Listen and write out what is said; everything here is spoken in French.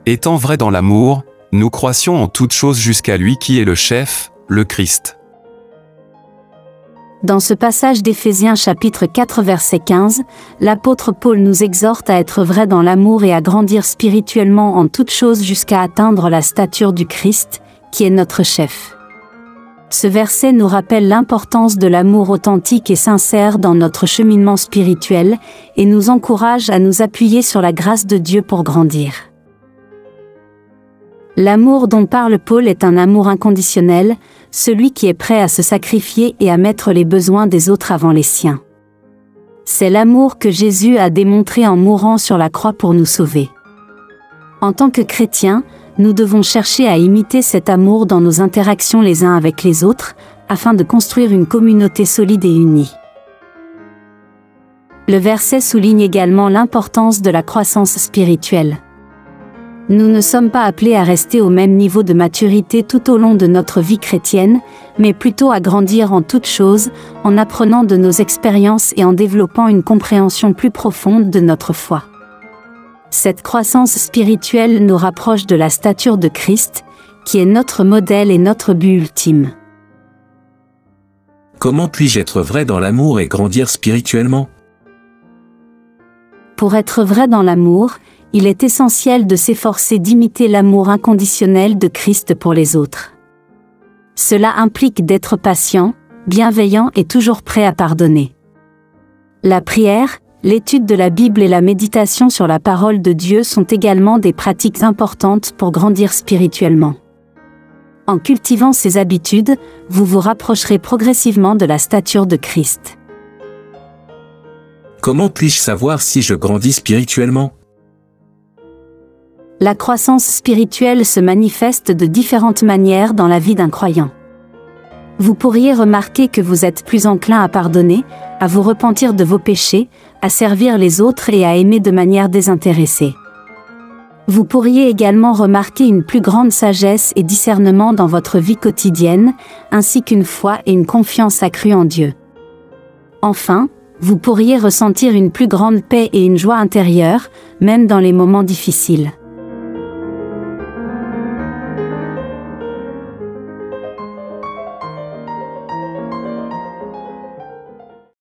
Étant vrais dans l'amour, nous croissions en toutes choses jusqu'à lui qui est le chef, le Christ. Dans ce passage d'Éphésiens chapitre 4 verset 15, l'apôtre Paul nous exhorte à être vrais dans l'amour et à grandir spirituellement en toutes choses jusqu'à atteindre la stature du Christ, qui est notre chef. Ce verset nous rappelle l'importance de l'amour authentique et sincère dans notre cheminement spirituel et nous encourage à nous appuyer sur la grâce de Dieu pour grandir. L'amour dont parle Paul est un amour inconditionnel, celui qui est prêt à se sacrifier et à mettre les besoins des autres avant les siens. C'est l'amour que Jésus a démontré en mourant sur la croix pour nous sauver. En tant que chrétiens, nous devons chercher à imiter cet amour dans nos interactions les uns avec les autres, afin de construire une communauté solide et unie. Le verset souligne également l'importance de la croissance spirituelle. Nous ne sommes pas appelés à rester au même niveau de maturité tout au long de notre vie chrétienne, mais plutôt à grandir en toutes choses, en apprenant de nos expériences et en développant une compréhension plus profonde de notre foi. Cette croissance spirituelle nous rapproche de la stature de Christ, qui est notre modèle et notre but ultime. Comment puis-je être vrai dans l'amour et grandir spirituellement? Pour être vrai dans l'amour, il est essentiel de s'efforcer d'imiter l'amour inconditionnel de Christ pour les autres. Cela implique d'être patient, bienveillant et toujours prêt à pardonner. La prière, l'étude de la Bible et la méditation sur la parole de Dieu sont également des pratiques importantes pour grandir spirituellement. En cultivant ces habitudes, vous vous rapprocherez progressivement de la stature de Christ. Comment puis-je savoir si je grandis spirituellement? La croissance spirituelle se manifeste de différentes manières dans la vie d'un croyant. Vous pourriez remarquer que vous êtes plus enclin à pardonner, à vous repentir de vos péchés, à servir les autres et à aimer de manière désintéressée. Vous pourriez également remarquer une plus grande sagesse et discernement dans votre vie quotidienne, ainsi qu'une foi et une confiance accrue en Dieu. Enfin, vous pourriez ressentir une plus grande paix et une joie intérieure, même dans les moments difficiles.